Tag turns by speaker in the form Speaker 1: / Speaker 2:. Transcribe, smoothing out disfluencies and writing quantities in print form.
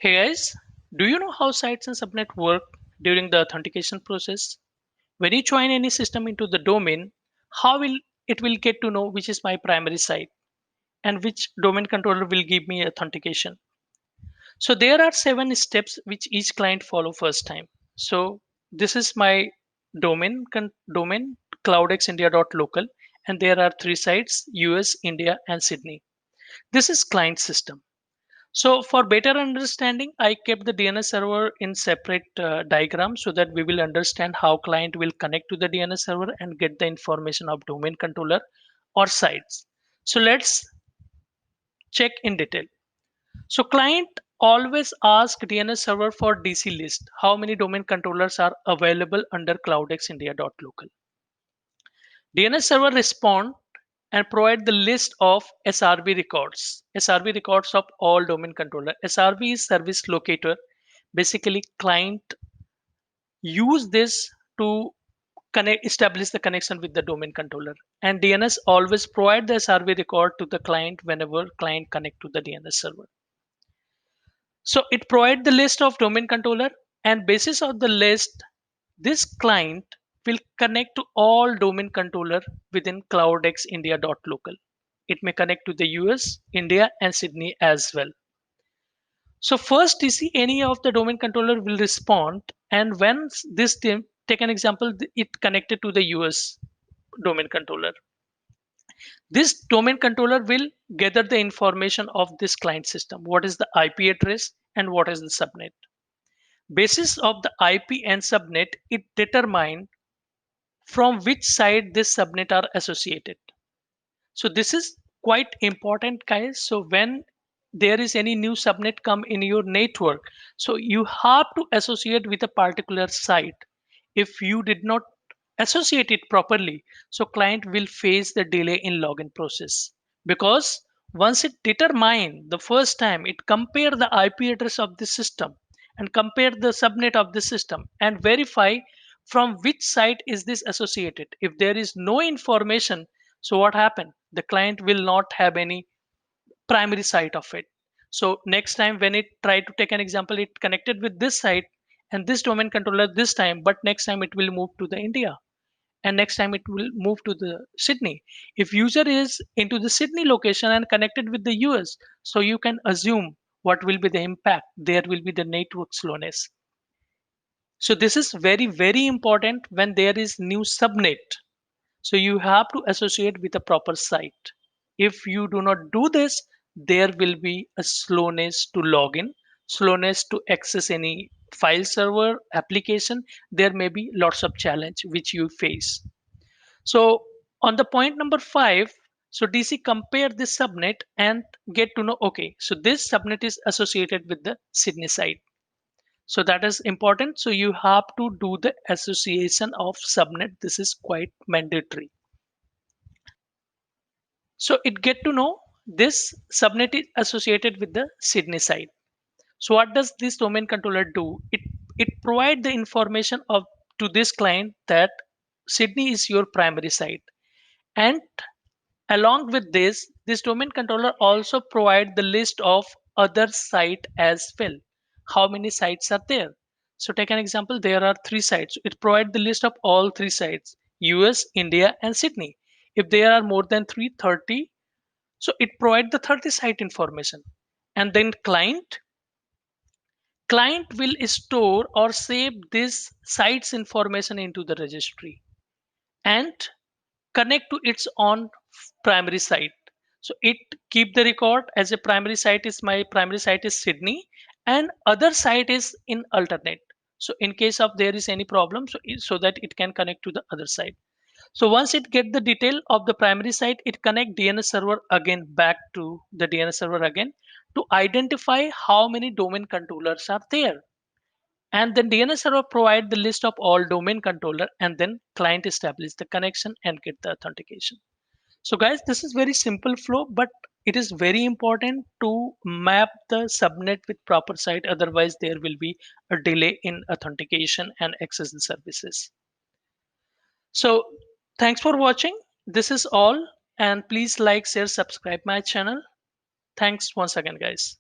Speaker 1: Hey guys, do you know how sites and subnet work during the authentication process? When you join any system into the domain, how will it will get to know which is my primary site and which domain controller will give me authentication? So there are 7 steps which each client follow first time. So this is my domain cloudxindia.local, and there are 3 sites: US, India, and Sydney. This is client system. So for better understanding, I kept the DNS server in separate diagram so that we will understand how client will connect to the DNS server and get the information of domain controller or sites. So let's check in detail. So client always ask DNS server for DC list. How many domain controllers are available under cloudxindia.local? DNS server respond and provide the list of SRV records. SRV records of all domain controller. SRV is service locator. Basically, client use this to connect, establish the connection with the domain controller. And DNS always provide the SRV record to the client whenever client connect to the DNS server. So it provide the list of domain controller, and basis of the list, this client will connect to all domain controller within cloudxindia.local. It may connect to the US, India, and Sydney as well. So first DC, any of the domain controller will respond, and when this team, take an example, it connected to the US domain controller. This domain controller will gather the information of this client system. What is the IP address and what is the subnet? Basis of the IP and subnet, it determine from which side this subnet are associated. So this is quite important, guys. So when there is any new subnet come in your network, so you have to associate with a particular site. If you did not associate it properly, so client will face the delay in login process, because once it determine the first time, it compare the IP address of the system and compare the subnet of the system and verify from which site is this associated. If there is no information, so what happened, the client will not have any primary site of it. So next time when it try to take an example, it connected with this site and this domain controller this time, but next time it will move to the India, and next time it will move to the Sydney. If user is into the Sydney location and connected with the US, so you can assume what will be the impact. There will be the network slowness. So this is very, very important when there is new subnet. So you have to associate with a proper site. If you do not do this, there will be a slowness to login, slowness to access any file server application. There may be lots of challenge which you face. So on the point number 5, so DC compare this subnet and get to know, okay, so this subnet is associated with the Sydney site. So that is important. So you have to do the association of subnet. This is quite mandatory. So it get to know this subnet is associated with the Sydney site. So what does this domain controller do? It provide the information of to this client that Sydney is your primary site. And along with this domain controller also provide the list of other site as well. How many sites are there? So take an example, there are 3 sites. It provide the list of all 3 sites: US, India, and Sydney. If there are more than 330, so it provide the 30 site information. And then client will store or save this site's information into the registry and connect to its own primary site. So it keep the record as a primary site is my primary site is Sydney, and other site is in alternate. So in case of there is any problem, so that it can connect to the other site. So once it get the detail of the primary site, it connect DNS server again back to the DNS server again to identify how many domain controllers are there. And then DNS server provide the list of all domain controller, and then client establish the connection and get the authentication. So guys, this is very simple flow, but it is very important to map the subnet with proper site. Otherwise, there will be a delay in authentication and access the services. So thanks for watching. This is all, and please like, share, subscribe my channel. Thanks once again, guys.